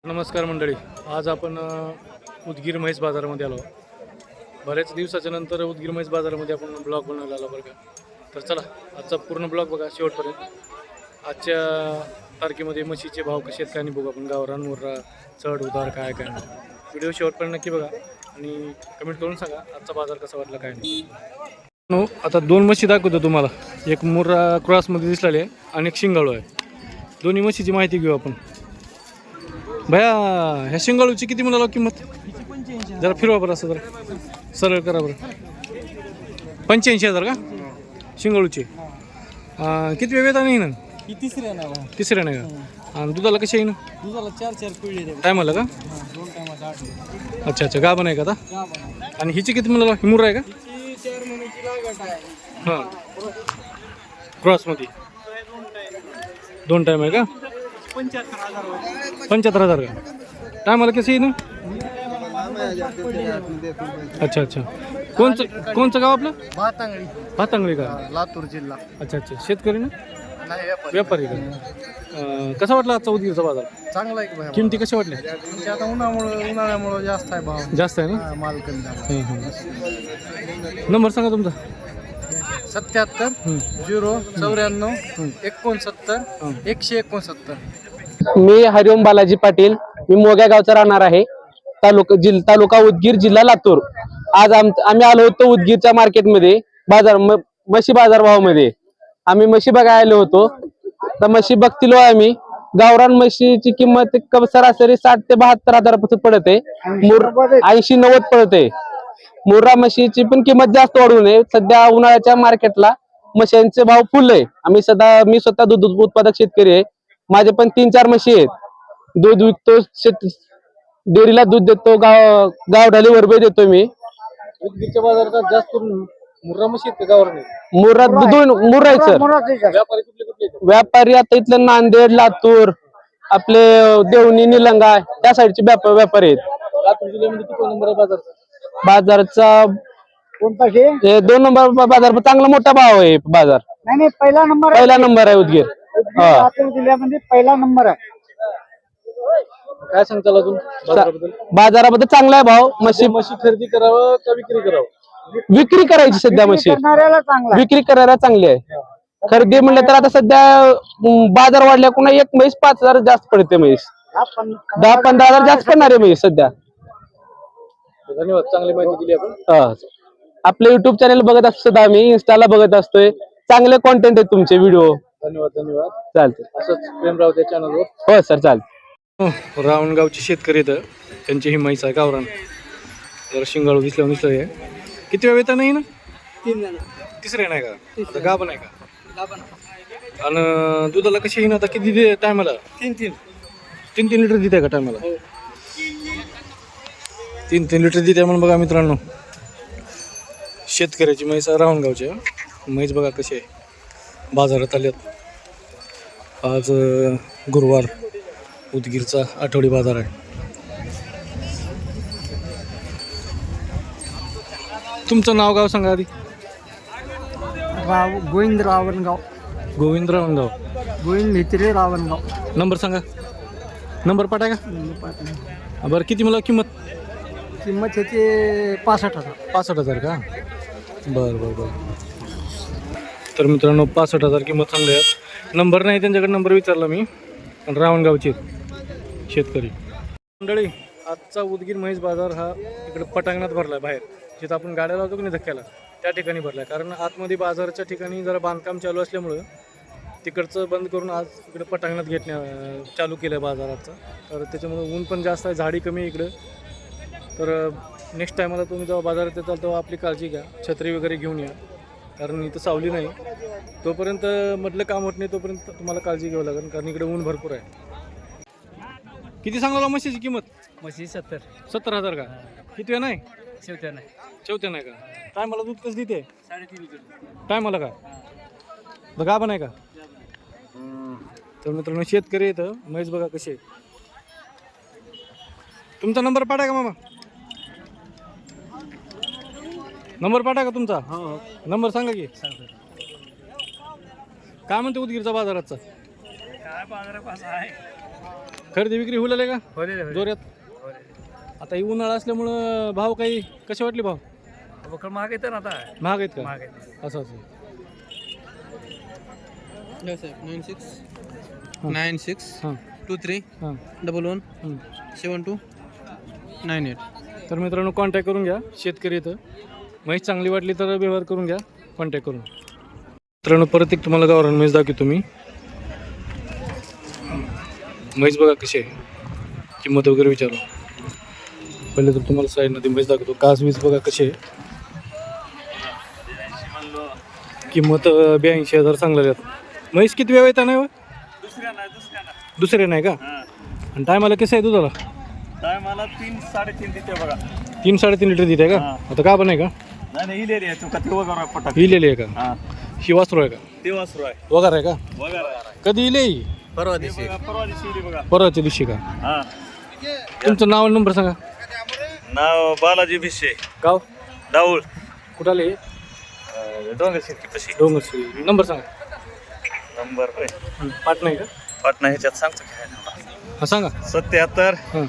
नमस्कार मंडळी, आज आपण उदगीर म्हैस बाजारामध्ये आलो. बऱ्याच दिवसाच्या नंतर उदगीर म्हैस बाजारामध्ये आपण ब्लॉग बनवायला आलो बरं का. तर चला आजचा पूर्ण ब्लॉग बघा शेवटपर्यंत. आजच्या तारखेमध्ये म्हशीचे भाव कसे आहेत काय नाही बघू आपण. गावरान मुर्रा चढ उतार काय काय नाही. व्हिडिओ शेवटपर्यंत नक्की बघा आणि कमेंट करून सांगा आजचा बाजार कसा वाटला काय नाही. आता दोन म्हशी दाखवतो तुम्हाला. एक मुर्रा क्रॉसमध्ये दिसलेली आहे आणि एक शिंगाळू आहे. दोन्ही म्हशीची माहिती घेऊ आपण. भया ह्या शिंगाळूची किती म्हणाला किंमत? जरा फिरवा बरं, असं जरा सरळ करा बरं. 85,000 का शिंगाळूची? किती वेळ नाही ना? तिसऱ्या नाही का? आणि दुधाला कशी आहे ना? दुधाला 4 पिळले टायमाला का? 2 टायमाला 8. अच्छा गाभण आहे का आता? आणि हिची किती म्हणाला? ही मुर्रा आहे का? 4 महिन्याची लागत आहे. हां क्रॉसमध्ये 2 टाईम आहे का? 75,000 का? टायमाला कशी आहे ना? अच्छा अच्छा. कोणचं गाव आपलं? भातांगळी का? लातूर जिल्हा. अच्छा अच्छा. शेतकरी ना? व्यापारी का? कसा वाटला आजचा उदगीरचा बाजार? चांगला आहे की किमती कशा वाटल्या? आता उन्हाळ्यामुळे जास्त आहे भाव. जास्त आहे ना? माल कमी झाला. नंबर सांगा तुमचा. 77 0 94 69 169. मी हरिओम बालाजी पाटील. मी मोग्या गावचा राहणार आहे. तालुका उदगीर, जिल्हा लातूर. आज आम्ही आलो होतो उदगीरच्या मार्केटमध्ये म्हशी बाजार भावामध्ये. आम्ही म्हशी बघायला आलो होतो. तर म्हशी बघतिलो आम्ही. गावरान म्हशीची किंमत सरासरी 60 ते 72 हजार पडत आहे. 80-90 पडत आहे. मुर्रा म्हशीची पण किंमत जास्त वाढू नये. सध्या उन्हाळ्याच्या मार्केटला म्हशींचे भाव फुल आहे. मी स्वतः दूध उत्पादक शेतकरी आहे. माझे पण 3-4 म्हशी आहेत. दूध विकतो, डेअरीला दूध देतो, गावढाली वरबे देतो मी. उदगीरच्या बाजारात जास्त मुर्रा म्हशी आहेत का गावरान? मुर्रा आहे सर. व्यापारी कुठले? व्यापारी आता इथलं नांदेड, लातूर, आपले देवणी, निलंगा त्या साईडचे व्यापारी आहेत. लातूर जिल्ह्यामध्ये किती नंबर आहे बाजारचा? कोणता? 2 नंबर बाजार. चांगला मोठा भाव आहे बाजार. नाही, पहिला नंबर आहे उदगीर. लातूर जिल्ह्यामध्ये पहिला नंबर आहे. काय सांगता अजून बाजाराबद्दल चांगला आहे भाव. म्हशी खरेदी करावं का विक्री करावं? विक्री करायची सध्या म्हशी. विक्री करायला चांगली आहे. खरेदी म्हणलं तर आता सध्या बाजार वाढल्या कुणा एक म्हैस 5,000 जास्त पडते. म्हैस 10-15 हजार जास्त पडणार आहे म्हैस सध्या. धन्यवाद, चांगली माहिती दिली आपण. आपले युट्यूब चॅनल बघत असतो आम्ही, इन्स्टाला बघत असतोय. चांगले कॉन्टेंट आहेत तुमचे व्हिडिओ. धन्यवाद. चालते. असंच प्रेम राव त्या चॅनलवर. हो सर चालते. रावणगावचे शेतकरी तर त्यांची ही म्हैस आहे गावरान. जरा शिंगाळू दिसलं आहे. किती वेळ येता नाही ना? 3 तिसरे नाही का? गाभण आहे का? आणि दुधाला कशी येईन आता? किती टायमाला? 3 लिटर देते का टायमाला? 3 लिटर देते म्हणून बघा मित्रांनो. शेतकऱ्याची म्हैस रावणगावची. म्हैस बघा कशी आहे. बाजारात आल्यात. आज गुरुवार उदगीरचा आठवडी बाजार आहे. तुमचं नाव गाव सांगा आधी. गोविंद रावणगाव. गोविंद रावणगाव. गोविंद भित्रे रावणगाव. नंबर सांगा. नंबर पाठ आहे का? बरं किती मला किंमत ह्याची 65,000. 65,000 का? बरं. तर मित्रांनो 65,000 किंमत चांगली आहे. नंबर नाही त्यांच्याकडे. नंबर विचारला मी. पण रावणगावचे शेतकरी मंडळी. आजचा उदगीर म्हैस बाजार हा इकडे पटांगणात भरला. बाहेर जिथं आपण गाड्या लावतो की नाही धक्क्याला, त्या ठिकाणी भरला. कारण आतमध्ये बाजाराच्या ठिकाणी जरा बांधकाम चालू असल्यामुळं तिकडचं बंद करून आज इकडे पटांगणात चालू केलं बाजाराचं. तर त्याच्यामुळे ऊन पण जास्त आहे, झाडी कमी आहे इकडं. तर नेक्स्ट टायमाला तुम्ही जेव्हा बाजारात येताल तेव्हा आपली काळजी घ्या. छत्री वगैरे घेऊन या, कारण इथं सावली नाही. तोपर्यंत मधलं काम होत नाही तोपर्यंत तुम्हाला काळजी घ्यावं लागेल, कारण इकडे ऊन भरपूर आहे. किती सांगला म्हशीची किंमत? म्हशी 70,000 का? किती वेळ नाही? शेवट्या नाही चौथ्या नाही का टायमाला दूध कसं देते 3.5 लिटर टायमाला का गाभा नाही का तर मित्रांनो शेतकरी येतं म्हैस बघा कसे तुमचा नंबर पाठा का मामा नंबर पाठा का तुमचा हो नंबर सांगा की काय म्हणते उदगीरचा बाजाराचा काय बाजारापास आहे खरेदी विक्री होईल का होईल जोऱ्यात आता ही उन्हाळा असल्यामुळं भाव काही कसे वाटले भाव बकड महाग येतं ना आता महाग आहेत का महाग येतं असं असं 96 हां 23 हां 11 हं. 72 98. तर मित्रांनो कॉन्टॅक्ट करून घ्या शेतकरी इथं म्हैस चांगली वाटली तर व्यवहार करून घ्या कॉन्टॅक्ट करून मित्रांनो परत एक तुम्हाला गावरान म्हैस दाखवतो तुम्ही म्हैस बघा कशी आहे किंमत वगैरे विचारू पहिले तर तुम्हाला साईडमध्ये म्हैस दाखवतो कास वीस बघा कशी आहे किंमत 82,000 सांगलेल्या आहेत म्हैस किती वेळ येता नाही दुसऱ्या नाही का आणि टायमाला कसं आहे दुधाला टायमाला 3-3.5 देते बघा 3-3.5 लिटर देते का आता का पण आहे का नाही इलेली आहे तू का ते वगैरे पटक इलेली आहे का हा ही वासरू आहे का ते वासरू आहे वगार आहे का वगैरे कधी इले ही परवा दिवशी परवा दिवशी इली बघा परवाच्या दिवशी का हा तुमचं नाव आणि नंबर सांगा नाव बालाजी भिशे गाव डाऊळ कुठं आले डोंगर शेती पशी डोंगरश्री नंबर सांगा नंबर पाठ नाही का पाटणा ह्याच्यात सांगतो की हां सांगा 77 हां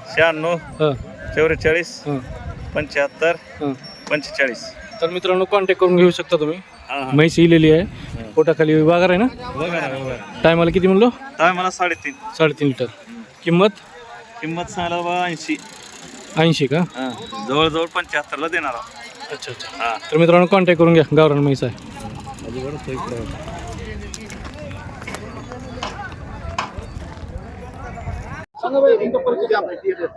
96 हां 44 हां 75 हां 45 तर मित्रांनो कॉन्टॅक्ट करून घेऊ शकता तुम्ही हा म्हैस इलेली आहे पोटाखाली वगार आहे ना वगैरे टायमाला किती म्हणलो टायमाला 3.5 3.5 लिटर किंमत किंमत सांगायला बा 80 80 का हा जवळजवळ 75 ला देणार आहोत. अच्छा अच्छा हा तर मित्रांनो कॉन्टॅक्ट करून घ्या गावरान म्हैस आहे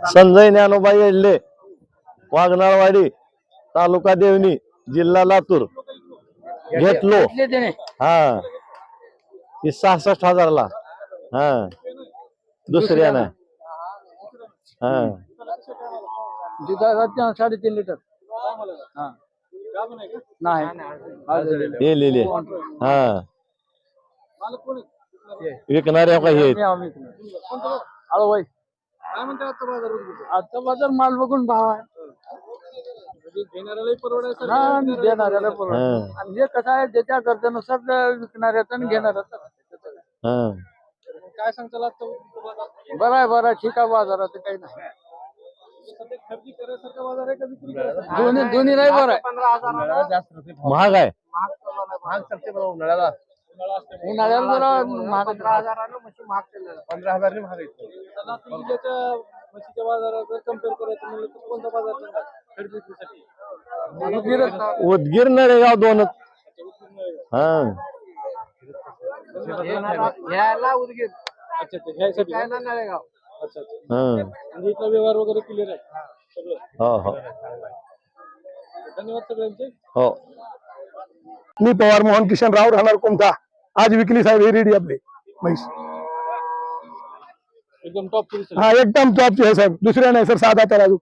संजय ज्ञानोबा येडले वाघनाळवाडी तालुका देवणी जिल्हा लातूर घेतलो हा ही 66,000 ला हा दुसऱ्या ना हा 3.5 लिटर नाही लिहिले हा विकणाऱ्या का हे आता बाजार माल बघून भाव आहे हा, देणाऱ्याला परवडायचं. हा आणि हे कसं आहे ज्याच्या गरजेनुसार विकणाऱ्याचं आणि घेणाऱ्याचं हा काय सांगता बरं आहे ठीक आहे बाजाराचं काही नाही खरेदी करायसारखा बाजार आहे का विक्री करायसारखा दोन्ही नाही बरं आहे महाग आहे उन्हाळ्याला जरा महाग 15,000 महाग जिल्ह्याच्या म्हशीच्या बाजारात जर कम्पेअर करायचं म्हणलं तर कोणता बाजार चांगला आहे खरेदी विक्रीसाठी उदगीर नळेगाव दोनच हा याला उदगीर अच्छा अच्छा घ्यायसाठी काय ना नळेगाव अच्छा अच्छा हा म्हणजे इथला व्यवहार वगैरे क्लिअर आहे सगळं हो हो धन्यवाद सगळ्यांचे हो मी पवार मोहन किशनराव राहणार कोणता आज विकली साहेब ही रेडी आपली म्हैस एकदम टॉप हा एकदम टॉपची आहे साहेब दुसऱ्या नाही सर 7 त्याला अजून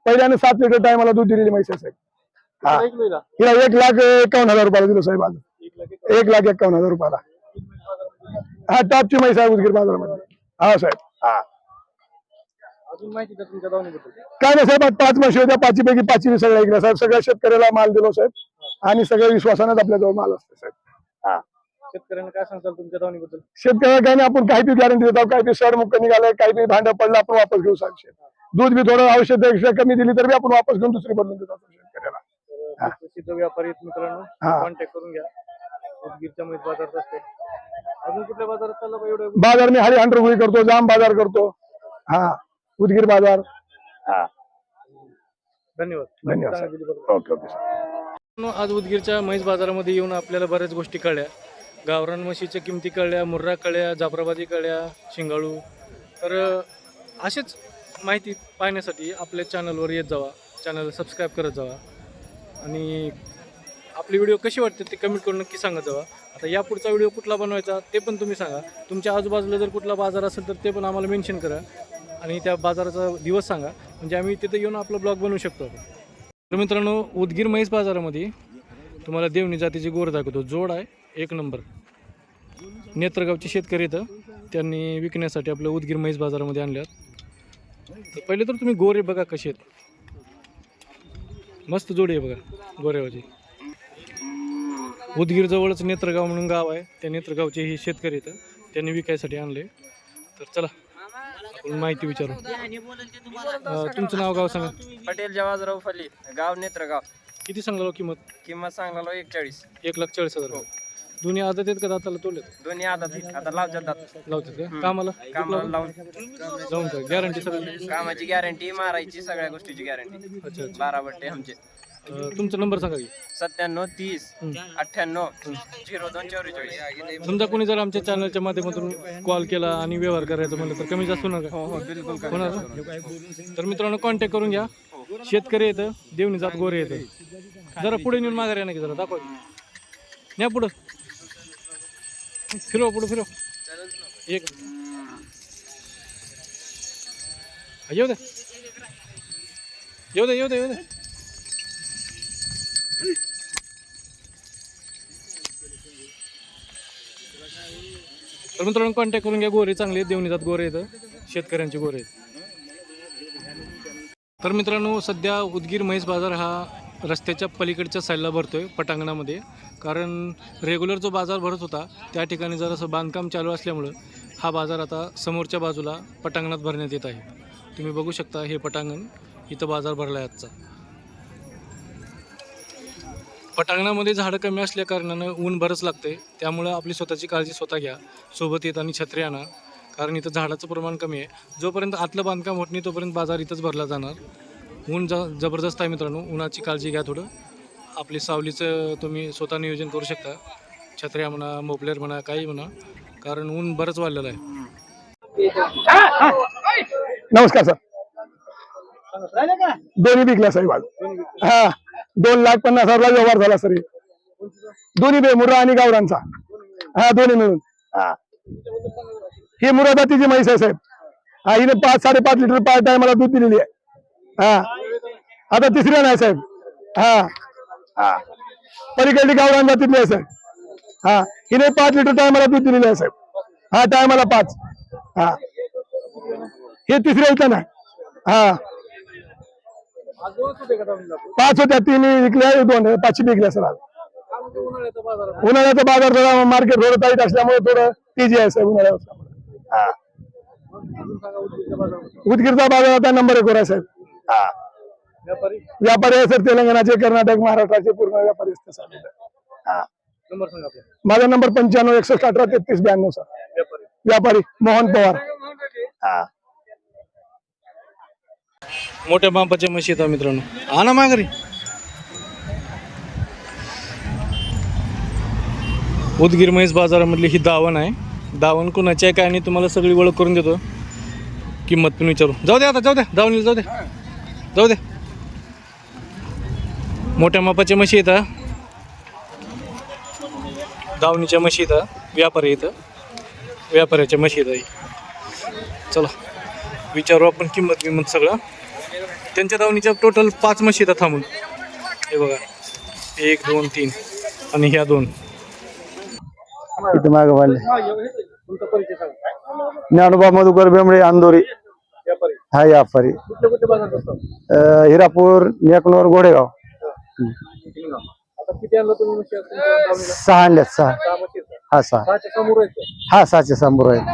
पहिल्याने 7 लिटर टायमाला दूध दिलेली म्हैस आहे साहेब हा हिला 1,51,000 रुपयाला दिलं साहेब आज 1,51,000 रुपयाला हा टॉपची म्हैस आहे उदगीर बाजारामध्ये हा साहेब हा अजून माहिती द्या तुमच्या दावणीबद्दल काय नाही साहेब आज 5 म्हशी होत्या 5पैकी 5 सगळ्या ऐकल्या साहेब सगळ्या शेतकऱ्याला माल दिलो साहेब आणि सगळ्या विश्वासानेच आपल्याजवळ माल असतो साहेब हा शेतकऱ्यांना काय सांगताल तुमच्या दावणीबद्दल शेतकऱ्याला काही नाही आपण काही बी गॅरंटी देतो काही बी सड मुक्त निघालंय काही बी भांडं पडलं आपण वापस घेऊ साहेब दूध बी थोडं औषध कमी दिली तर बी आपण वापस घेऊन दुसरी बदलून देतो आपण शेतकऱ्याला प्रसिद्ध व्यापारी आहेत मित्रांनो हा. कॉन्टॅक्ट करून घ्या उदगीरच्या म्हैस बाजारात असते अजून कुठल्या बाजारात चालला बा एवढं बाजार मी हरी हंड्रेड गुळी करतो जाम बाजार करतो हा उदगीर बाजार हा धन्यवाद धन्यवाद चांगली दिली बरं. साहेब ओके ओके सर आज उदगीरच्या म्हैस बाजारामध्ये येऊन आपल्याला बऱ्याच गोष्टी कळल्या गावरान म्हशीच्या किमती कळल्या मुर्रा कळल्या जाफराबादी कळल्या शिंगाळू तर असेच माहिती पाहण्यासाठी आपल्या चॅनलवर येत जावा चॅनल सबस्क्राईब करत जावा आणि आपली व्हिडिओ कशी वाटते ते कमेंट करून नक्की सांगत जावा आता या पुढचा व्हिडिओ कुठला बनवायचा ते पण तुम्ही सांगा तुमच्या आजूबाजूला जर कुठला बाजार असेल तर ते पण आम्हाला मेन्शन करा आणि त्या बाजाराचा दिवस सांगा म्हणजे आम्ही तिथे येऊन आपला ब्लॉग बनवू शकतो तर मित्रांनो उदगीर म्हैस बाजारामध्ये तुम्हाला देवणी जातीची गोर दाखवतो. जोड आहे एक नंबर. नेत्रगावचे शेतकरी इथं त्यांनी विकण्यासाठी आपल्या उदगीर म्हैस बाजारामध्ये आणल्यात. तर पहिले तर तुम्ही गोरे बघा कसे आहेत. मस्त जोडी आहे बघा गोरेवाची. उदगीर जवळच नेत्रगाव म्हणून गाव आहे. त्या नेत्रगावचे हे शेतकरी इथं त्यांनी विकायसाठी आणले. तर चला आपण माहिती विचारू. तुमचं नाव गाव सांगा. पटेल जवाहरराव फली, गाव नेत्रगाव. किती सांगलो किंमत? किंमत सांगला 41. 1,40,000. दोन्ही आदत आहेत का दाताला तोलेत? दोन्ही आता लावतात. लावतात का कामाला? कामाला लावून जाऊन का गॅरंटी सगळी? कामाची गॅरंटी, मारायची सगळ्या गोष्टीची गॅरंटी. अच्छा अच्छा. 12 बट्टे आमचे. तुमचा नंबर सांगा की. 97 30 98 02 44. समजा कोणी जर आमच्या चॅनलच्या माध्यमातून कॉल केला आणि व्यवहार करायचा म्हणलं तर कमी जास्त होणार का? हो बिलकुल. होणार ना? तर मित्रांनो कॉन्टॅक्ट करून घ्या. शेतकरी येतं, देवणी जात गोरे येतं. जरा पुढे नेऊन माघार या ना की जरा दाखवा. न्या पुढं फिरव, पुढं फिरव. एक येऊ दे येऊ दे येऊ दे येऊ दे. तर मित्रांनो कॉन्टॅक्ट करून घ्या. गोरे चांगले आहेत, देवणी जात गोरे येतं, शेतकऱ्यांचे गोरे आहेत. तर मित्रांनो सध्या उदगीर म्हैस बाजार हा रस्त्याच्या पलीकडच्या साईडला भरतोय पटांगणामध्ये. कारण रेग्युलर जो बाजार भरत होता त्या ठिकाणी जरासं बांधकाम चालू असल्यामुळं हा बाजार आता समोरच्या बाजूला पटांगणात भरण्यात येत आहे. तुम्ही बघू शकता हे पटांगण, इथं बाजार भरला आहे आजचा. पटांगणामध्ये झाडं कमी असल्या कारणानं ऊन बरंच लागते. त्यामुळं आपली स्वतःची काळजी स्वतः घ्या. सोबत येत आणि छत्री आणा, कारण इथं झाडाचं प्रमाण कमी आहे. जोपर्यंत आतलं बांधकाम होत नाही तोपर्यंत बाजार इथंच भरला जाणार. ऊन जबरदस्त आहे मित्रांनो. उन्हाची काळजी घ्या थोडं. आपली सावलीचं तुम्ही स्वतः नियोजन करू शकता. छत्र्या म्हणा, मोपलेर म्हणा, काही म्हणा, कारण ऊन बरंच वाढलेलं आहे. नमस्कार सर. दोन्ही विकल्या साहेब आज. हा 2,50,000ला व्यवहार झाला सर. दोन्ही बे मुर्रा आणि गावरांचा. हा दोन्ही मिळून. हा ही मुर्रा जातीची म्हैस आहे साहेब. हा हिने 5-5.5 लिटर पार टायमाला दूध दिलेली आहे. हा आता तिसऱ्या नाही साहेब. हा हा पलीकडली गावरान जातीतली आहे साहेब. हा हिने 5 लिटर टायमाला दूध दिलेली आहे साहेब. हा टायमाला 5. हा हे तिसऱ्या इथं नाही. हा 5 होत्या, 3 विकल्या, 2 5 विकल्या सर. आज उन्हाळ्याचा बाजार थोडा मार्केट थोडं टाईट असल्यामुळे थोडं तेजी आहे साहेब उन्हाळ्यात. हा उदगीरचा बाजार आता नंबर 1 वर आहे साहेब. हा व्यापारी आहे सर. तेलंगणाचे, कर्नाटक, महाराष्ट्राचे पूर्ण व्यापारी असते साहेब. हा माझा नंबर 95 61 18 33 92 सर. व्यापारी मोहन पवार. हा मोठ्या मापाच्या म्हशी आहेत मित्रांनो. आणा माघारी. उदगीर म्हैस बाजारामधली ही दावण आहे. दावण कोणाची आहे काय नाही तुम्हाला सगळी ओळख करून देतो. किंमत पण विचारू. जाऊ दे आता, जाऊ दे दावणीला, जाऊ दे जाऊ दे. मोठ्या मापाच्या म्हशी येतात, दावणीच्या म्हशी येतात. व्यापारी येतं, व्यापाऱ्याच्या म्हशी येतात. चला विचारू आपण किंमत सगळं. त्यांच्या दावणीच्या टोटल 5 म्हशी येतात थांबून. हे बघा 1 2 3 आणि ह्या 2. इथे मागे वाढले. ज्ञानोबा मधुकर बेंबळे अंदोरी. हा व्यापारी. हिरापूर, नेकनूर, गोडेगाव. 6 आणल्यात. 6. हा 6. हा 6चे समोर आहेत.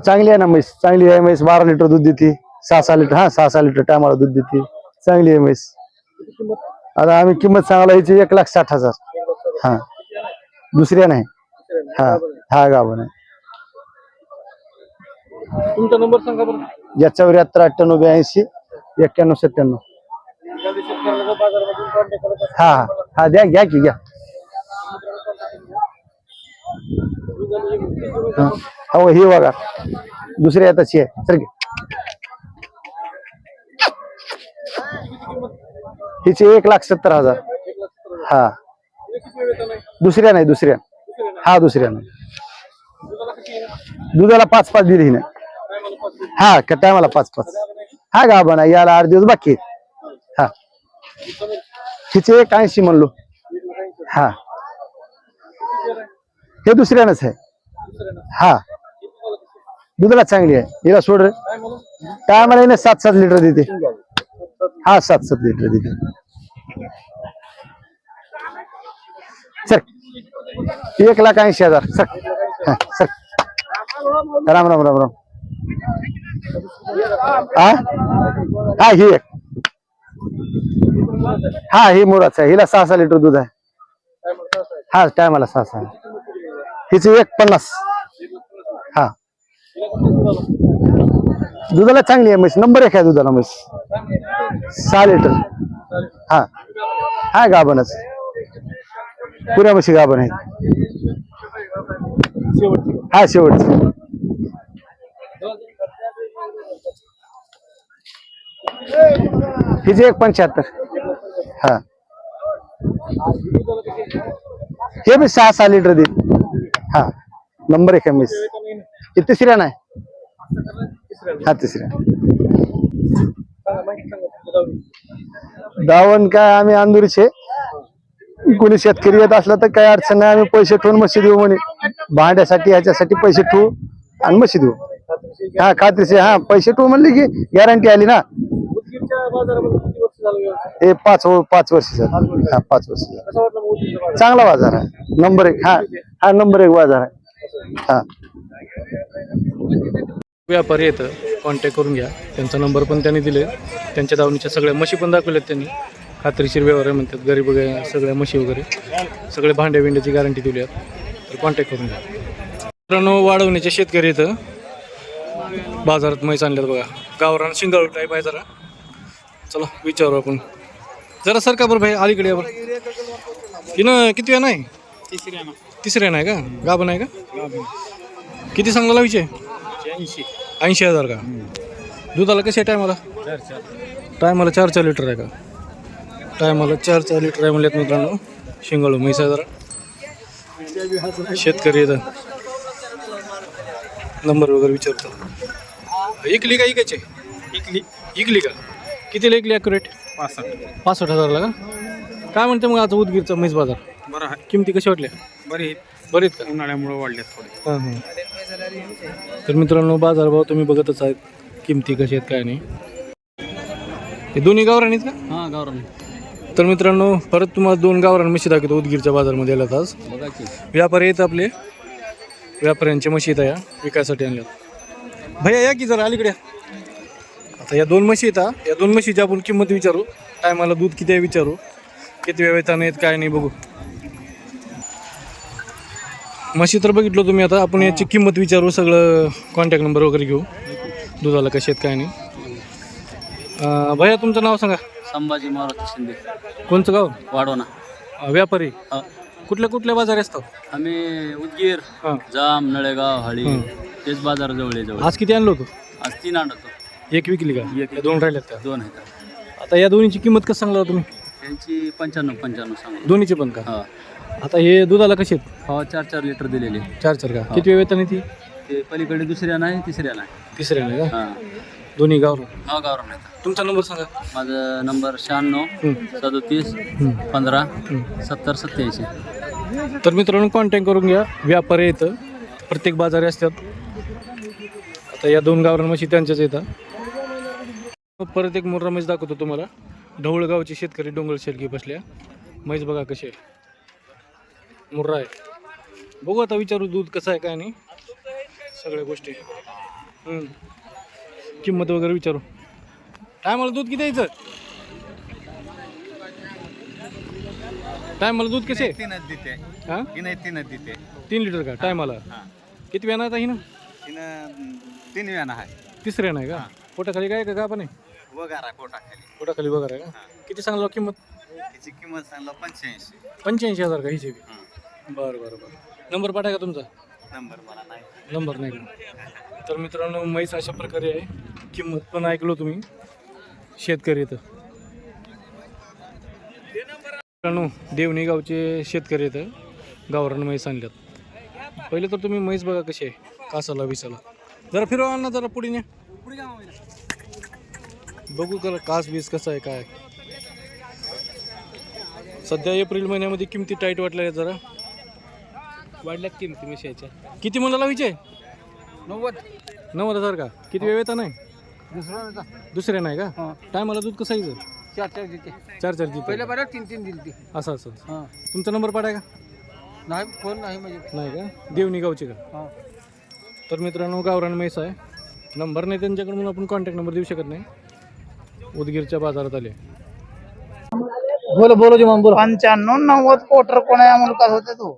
चांगली आहे ना म्हैस. चांगली आहे म्हैस. 12 लिटर दूध देते. 6-6 लिटर. हा 6-6 लिटर टायमाला दूध देते. चांगली आहे म्हैस. आता आम्ही किंमत सांगायला याची 1,60,000. हा दुसऱ्या नाही. हा हा गाभण आहे. तुमचा नंबर सांगा बरं. 74 98 82 91 97. हा हा द्या, घ्या की घ्या. हो ही बघा दुसऱ्या याची आहे सर. हिची 1,70,000. हा दुसऱ्या नाही. दुसऱ्या. हा दुसऱ्या नाही. दुधाला 5-5 दिली हिने. हा टायमाला 5-5. हा गाभण आहे. याला 8 दिवस बाकी. हिचे 81 म्हणलो. हा हे दुसऱ्यानंच आहे. हा दुधाला चांगली आहे. हिला सोड रे. काय मला हिने 7-7 लिटर देते. हा 7-7 लिटर देते. सर 1,80,000. सर हा सर. राम राम राम राम. हा हा ही एक. हा ही मुराच आहे. हिला 6-6 लिटर दूध आहे. हा टायमाला 6-6. हिची 1,50. हा दुधाला चांगली आहे म्हैस. नंबर 1 आहे दुधाला म्हैस. 6 लिटर. हा हा गाभणच. पुऱ्या म्हशी गाभण आहेत. हा शेवटची. हिची 1,75. हा हे बी 6-6 लिटर देईल. हा नंबर 1 आहे म्हैस. ही तिसऱ्या नाही. हा तिसऱ्या. दावण काय आम्ही अंदुरीचे. कोणी शेतकरी येत असला तर काही अडचण नाही. आम्ही पैसे ठेवून म्हशी देऊ म्हणे. भांड्यासाठी ह्याच्यासाठी पैसे ठेवू आणि म्हशी देऊ. हा खात्रीचे. हा पैसे ठेवू म्हणले की गॅरंटी आली ना. हे 5 वर्ष झालं. हा 5 वर्ष झालं. चांगला बाजार आहे. नंबर 1. हा हा नंबर 1 बाजार आहे. हा व्यापारी येतं, कॉन्टॅक्ट करून घ्या. त्यांचा नंबर पण त्यांनी दिले. त्यांच्या दावणीच्या सगळ्या म्हशी पण दाखवल्यात त्यांनी. खात्रीशीर व्यवहार म्हणतात. गरीब सगळ्या म्हशी वगैरे सगळे भांड्या बिंड्याची गॅरंटी दिली आहे. तर कॉन्टॅक्ट करून घ्या. मित्रांनो वाढवण्याचे शेतकरी येतं बाजारात म्हैस आणल्यात बघा. गावरान शिंगाळू टाईप आहे जरा. चला विचारू आपण. जरा सरका बरं भाई अलीकडे बरं. तिनं किती वेळा नाही? तिसऱ्या नाही का? गाभण आहे का? किती सांगला लावायचे? 80,000 का? दुधाला कसे टायमाला? टायमाला 4-4 लिटर आहे का? टायमाला 4-4 लिटर आहे म्हणल्यात मित्रांनो. शिंगाळू म्हैस आहे जरा. शेतकरी येतं. नंबर वगैरे विचारतो. इकली का इकायचे? इकली का? कितीला इकली ॲक्युरेट? 65,000ला का? काय म्हणते मग आता उदगीरचा म्हैस बाजार? बरं आहे. किमती कशा वाटल्या? बरी बरे आहेत का? उन्हाळ्यामुळे वाढल्यात थोडे. हां हां. तर मित्रांनो बाजारभाव तुम्ही बघतच आहेत. किमती कशा आहेत काय नाही. हे दोन्ही गावरान आहेत का? हा गावरान. तर मित्रांनो परत तुम्हाला 2 गावरान म्हशी दाखवतो उदगीरच्या बाजारमध्ये आल्यात आज. व्यापारी आहेत आपले. व्यापाऱ्यांच्या म्हशी आहेत या विकायसाठी आणल्यात. भैया या की जरा अलीकडे. आता या 2 म्हशी येतात. या 2 म्हशीची आपण किंमत विचारू. टायमाला दूध किती आहे विचारू. किती वेळेताने आहेत काय नाही बघू. म्हशी तर बघितलं तुम्ही. आता आपण याची किंमत विचारू. सगळं कॉन्टॅक्ट नंबर वगैरे घेऊ. दुधाला कसे आहेत काय नाही. भैया तुमचं नाव सांगा. संभाजी मारुती शिंदे. कोणचं गाव? वाढवणा. व्यापारी. कुठल्या बाजार असतात? आम्ही उदगीर, हां जाम, नळेगाव, हळी तेच बाजार जवळ. आज किती आणलं होतं? आज 3 आणतो. 1 विकली का? 2 राहिल्यात का? 2 आहेत. आता या दोन्हीची किंमत कसं सांगला तुम्ही? त्यांची 95 सांगा. दोन्हीचे पण का? हा आता हे दुधाला कसे आहेत? हो 4-4 लिटर दिलेले. 4-4 का? किती वेळ ती? ते पलीकडे दुसऱ्या नाही, तिसऱ्या नाही. तिसऱ्या नाही का? हां दोन्ही गाव. हा गावरान आहेत. तुमचा नंबर सांगा. माझा नंबर 96 37 15 70 87. तर मित्रांनो कॉन्टॅक्ट करून घ्या. व्यापारी येतं. प्रत्येक बाजारी असतात. आता या 2 गावरान म्हशी त्यांच्याच येतात. परत एक मुर्रा म्हैस दाखवतो तुम्हाला. ढवळगावचे शेतकरी डोंगर शेलकी बसल्या. म्हैस बघा कशी आहे. मुर्रा आहे. बघू आता विचारू दूध कसं आहे काय नाही. सगळ्या गोष्टी किंमत वगैरे विचारू. टायमाला दूध किती यायचं? टायमाला दूध कसे? 3च देते. हां 3च देते. 3 लिटर का टायमाला? किती वेळा आता ही ना? 3 वेळा आहे. तिसऱ्या नाही का? पोटाखाली काय का पण आहे? वगारा पोटाखाली. पोटाखाली वगैरे आहे का? किती सांगला किंमत? त्याची किंमत सांगला 85. 85,000 का हिची? बरं. नंबर पाठा का तुमचा? नंबर मला नाही. नंबर नाही का? तर मित्रांनो म्हैस अशा प्रकारे आहे. किंमत पण ऐकलो तुम्ही. शेतकरी येतं. मित्रांनो देवणी गावचे शेतकरी येतं. गावरान म्हैस आणल्यात. पहिले तर तुम्ही म्हैस बघा कशी आहे. कासाला बिसाला जरा फिरवा ना जरा पुढे न्या. बघू का कास बीस कसं आहे काय. सध्या एप्रिल महिन्यामध्ये किमती टाईट वाटल्या आहेत जरा. वाढल्यात किमती मिशाच्या. किती मुलाला विचार 90,000 का? किती वेळ येता नाही? दुसऱ्या नाही का? टायमाला दूध कसं यायचं? 4 देते. 4 देते. पहिल्या बारा 3 दिली. असं असं. हा. तुमचा नंबर पाडाय का? नाही फोन नाही म्हणजे. नाही का? देवणी गावचे का? हा. तर मित्रांनो गावरान म्हैस आहे. नंबर नाही त्यांच्याकडून आपण कॉन्टॅक्ट नंबर देऊ शकत नाही. उदगीरच्या बाजारात आले. बोलो बोलो 95-90 कोटर कोणा मुलकाच होते तू.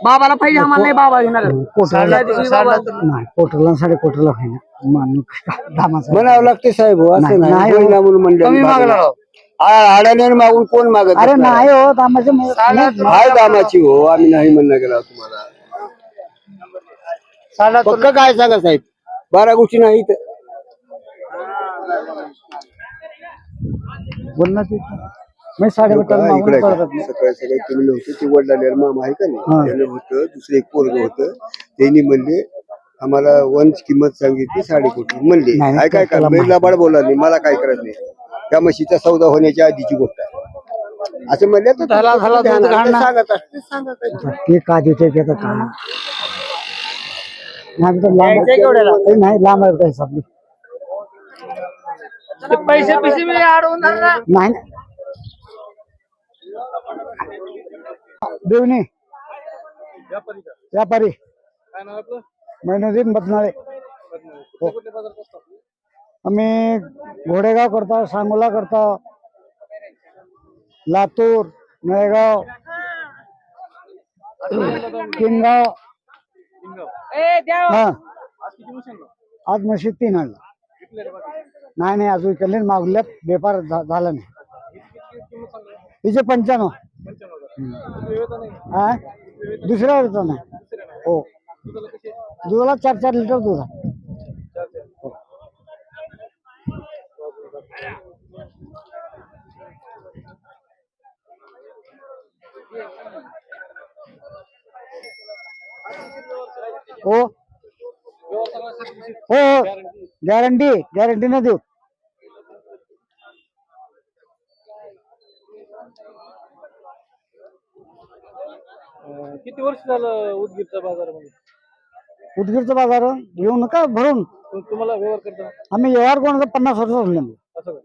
बाबाला पाहिजे आम्हाला नाही बाबा घेणार. कोटरला 3.5 कोटरला म्हणावं लागते साहेब असं नाही कमी मागला आड्याने मागून कोण मागत अरे नाही हो दामाचे दामाची हो आम्ही नाही म्हणणं गेला तुम्हाला पक्क काय सांगा साहेब 12 गोष्टी नाही मी 3.5 सकाळी सकाळी तुम्ही नव्हते ते वडिलांना मामा आहे का नाही त्याने होतं दुसरं एक पोरग होतं त्यांनी म्हणले आम्हाला वनची किंमत सांगितली 3.5 कोटी म्हणले काय करा मी लबाड बोला नाही मला काय करायचं नाही त्या म्हशीचा सौदा होण्याच्या आधीची गोष्ट आहे असं म्हणले तर ते का देते ते का नाही लांब आहे पैसे मी अडवून नाही देवणी व्यापारी काय नाव आपलं? महिनुद्दीन बदनाळे कुठले कुठले बाजार बसतात? आम्ही घोडेगाव करतो सांगोला करतो लातूर नळेगाव किनगाव हा आज किती म्हशी आणल्या? आज म्हशी 3 आणल्या विकल्या रे बाकी? नाही अजून इकडले मागल्यात व्यापार झाला नाही किंमत सांगा. तिचे 95 95,000. किती वेळ येता नाही? हा दुसऱ्या वेळचा नाही हो दुधाला कशी आहे? दुधाला 4 लिटर दूध आहे हो हो गॅरंटी न देऊ किती वर्ष झालं उदगीरच्या बाजारामध्ये? उदगीरचा बाजार घेऊ नका भरून तुम्हाला व्यवहार करता आम्ही व्यवहार कोणाचा 50 वर्ष झाले असं का?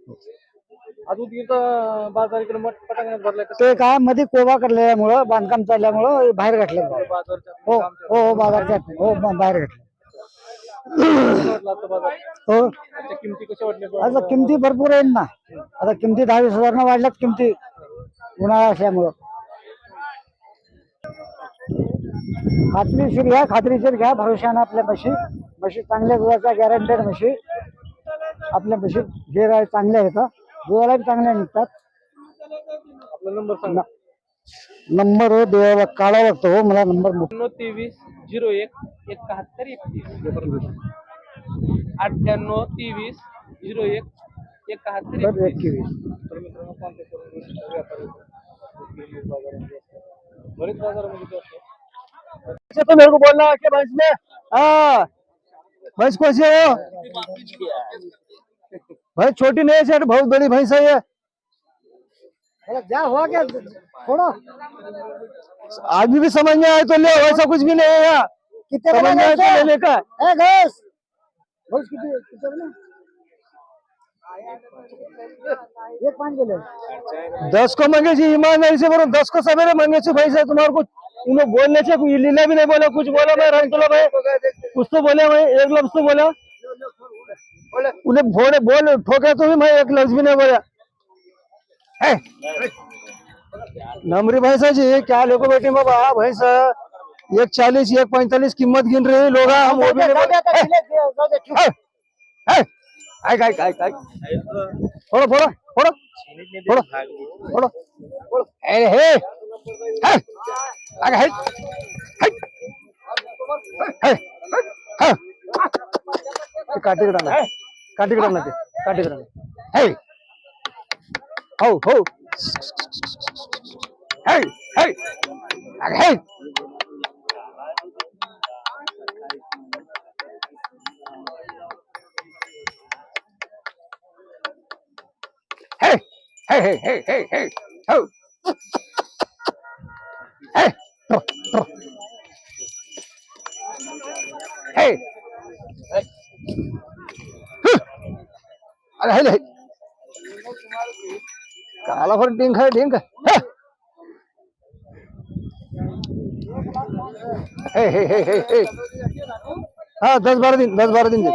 आज उदगीरचा बाजार इकडे पटांगणात भरलाय कसं? ते काय मध्ये कोबा काढल्यामुळं बांधकाम चालल्यामुळं बाहेर घातलं बाजारच्या हो हो बाजारच्या हो बाहेर घातलं कसं वाटलं आता बाजार? हो त्याच्या किमती कशा वाटल्या? आता किमती भरपूर आहेत ना आता किमती 10-20 वाढल्यात किमती उन्हाळा असल्यामुळं खात्रीशीर घ्या भरोशानं आपल्या म्हशी चांगल्या दुधाच्या गॅरंटेड म्हशी आपल्या म्हशी जे चांगल्या येतात दुधाला बी चांगल्या निघतात आपला नंबर सांगा. नंबर देवाला काढावा लागतो हो मला नंबर 23 01 71 31 98 23 01 71 21 तर मित्रांनो कॉन्टॅक्ट करून व्यापारी उदगीर बाजारामध्ये असतात. बरेच बाजारामध्ये ते असतात. तो मेरे को बोलना कि भैंस में हाँ भैंस कौन सी है भैंस छोटी नहीं है सर बहुत बड़ी भैंस है ये क्या हुआ क्या थोड़ा आदमी भी समझ में आए तो ले वैसा कुछ भी नहीं है यहाँ कितने समझ में आए तो लेने का भैंस एक 5 के ले 10 को मांगे जी ईमानदारी से बोलो 10 को सवेरे मांगे छी भैंस है तुम्हारे को उन्हें बोलने से कोई लीला भी नहीं बोला कुछ बोला मैं रंगतुला भाई कुछ तो बोले मैं एक लफ्ज तो बोला उन्हें बोल ठोके तो भी मैं एक लफ्ज भी नहीं बोला नमरी भैंस है जी क्या लोगो बेटी बाबा भैंस 140 145 कीमत गिन रहे लोग हम वो भी नहीं बोले काय फोड़ो फोड़ो फोड़ो फोड़ो फोड़ो अरे हे अरे हे काटी हे हो हो हे अरे हे हे हे हे हे हे हो हे तो तो हे अरे हे काला फर डिंग है डिंग हे हे हाँ 10-12 दिन 10-12 दिन ले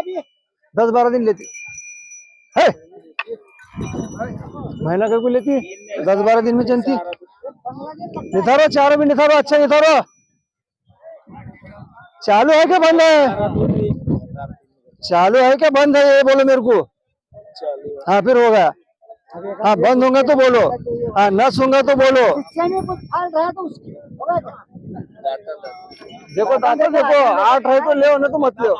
10-12 दिन लेती है महीना का को लेती 10-12 दिन में चलती निथारो 4 भी निथारो अच्छा निथारो चालू है क्या बंद है चालू है क्या बंद है ये बोलो मेरे को हाँ फिर होगा हाँ बंद होगा तो बोलो हाँ नस होगा तो बोलो देखो दादा देखो 8 है तो ले ना तो मत लो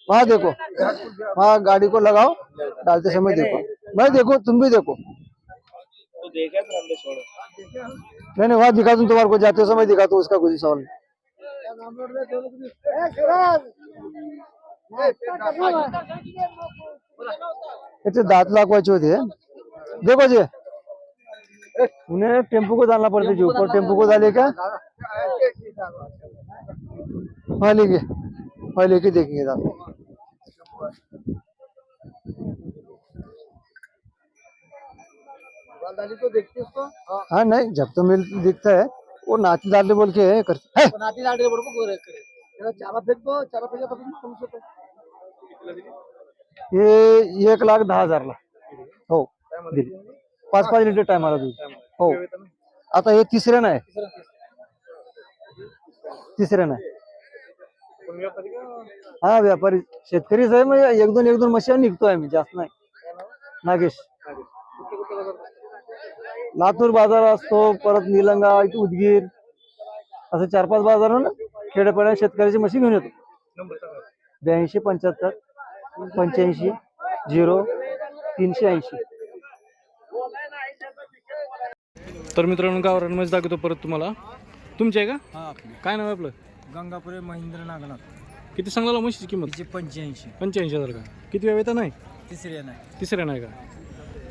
वहाँ देखो वहाँ गाड़ी को लगाओ डालते समय देखो मैं देखो तुम भी देखो नहीं नहीं वहाँ दिखा दूँ तुम्हारे को जाते समय दिखा तो उसका कुछ सवाल नहीं दांत लागवायचे होते देखो जी उन्हें टेम्पो को डालना पड़ता है ऊपर टेम्पो को डाले क्या वहाँ लेके देखेंगे दांत तो देखते उसको हाँ नहीं जब तो मिल दिखता है वो नाती डालने बोल के करते है नाती डालने बोल को चारा फेंक दो चारा फेंका तो कम से ये 1,10,000 ला हो 5-5 लिटर टायमाला दूध हो आता हे तिसऱ्यानं आहे हा व्यापारी शेतकरीच आहे मग एक दोन मशीन निघतोय आम्ही जास्त नाही नागेश लातूर बाजार असतो परत निलंगा उदगीर असं 4-5 बाजार ना खेड्यापाड्या शेतकऱ्याची मशीन घेऊन येतो 82 75 85 0 380 तर मित्रांनो गावरान म्हैस दाखवतो परत तुम्हाला तुमची आहे का हा काय नाव आहे आपलं गंगापुरे महेंद्र नागनाथ किती सांगाला म्हशीची किंमत 85,000 का किती वेळ येतं नाही तिसऱ्या नाही का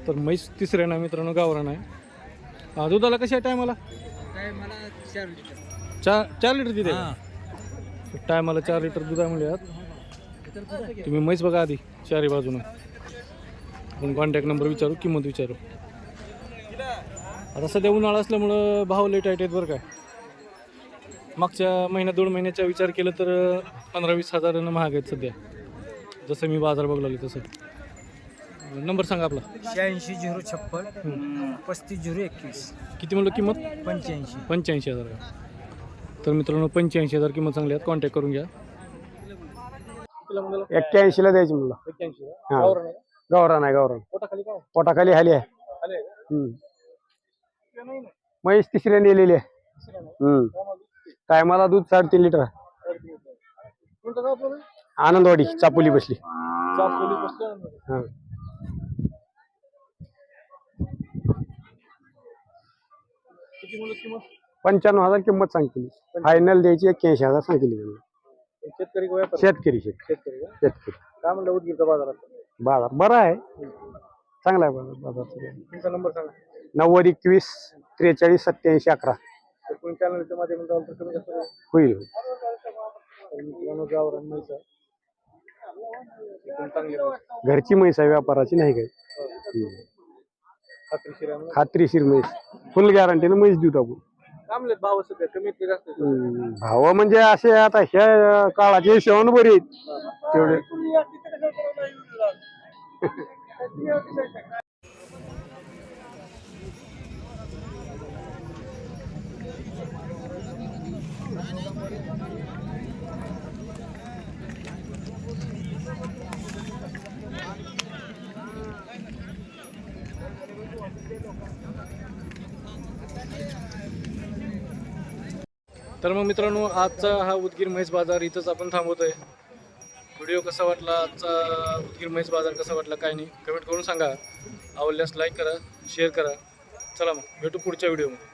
तर म्हैस तिसऱ्या नाही मित्रांनो गावरान आहे दुधाला कशी आहे टायमाला मला 4 लिटर 4 लिटर तिथे टायमाला 4 लिटर दूध आहे म्हणजे तुम्ही म्हैस बघा आधी चारी बाजूनं आपण कॉन्टॅक्ट नंबर विचारू किंमत विचारू आता सध्या उन्हाळा असल्यामुळं भाव लय टाईट आहेत बरं काय मागच्या महिन्यात 2 महिन्याचा विचार केला तर 15-20 हजारानं महाग आहेत सध्या जसं मी बाजार बघला तसं नंबर सांगा आपला 86 056 35 021 किती म्हणलं किंमत 85 का तर मित्रांनो 85,000 किंमत चांगली आहेत कॉन्टॅक्ट करून घ्या 81 ला द्यायची मुलं 81 गावरान आहे गावरान पोटाखाली काय पोटाखाली हाली आहे म्हैस तिसऱ्याने नेलेली आहे टायमाला दूध 3.5 लिटर आनंदवाडी चापोली बसली हा 95,000 किंमत सांगितली फायनल द्यायची 81,000 सांगितली शेतकरी काय म्हणलं उदगीरचा बाजार बरा आहे चांगला आहे बाजार तुमचा नंबर सांगा 90 21 43 87 11 कोणी चॅनलच्या माध्यमातून तर कमी जास्त होईल मित्रांनो गावरान म्हैस आहे एकदम चांगली म्हैस. घरची म्हैस आहे व्यापाराची नाही काय खात्रीशीर आहे ना. खात्रीशीर म्हैस फुल गॅरंटीनं म्हैस देऊ आपण थांबलेत भाव सध्या कमीत जास्त भाव म्हणजे असे आता ह्या काळाचे हिशोबाने बरे आहेत तेवढे तर मग मित्रांनो आजचा हा उदगीर म्हैस बाजार इथंच आपण थांबवतोय. व्हिडिओ कसा वाटला आजचा उदगीर म्हैस बाजार कसा वाटला काय नाही कमेंट करून सांगा. आवडल्यास लाईक करा शेअर करा. चला मग भेटू पुढच्या व्हिडिओमध्ये.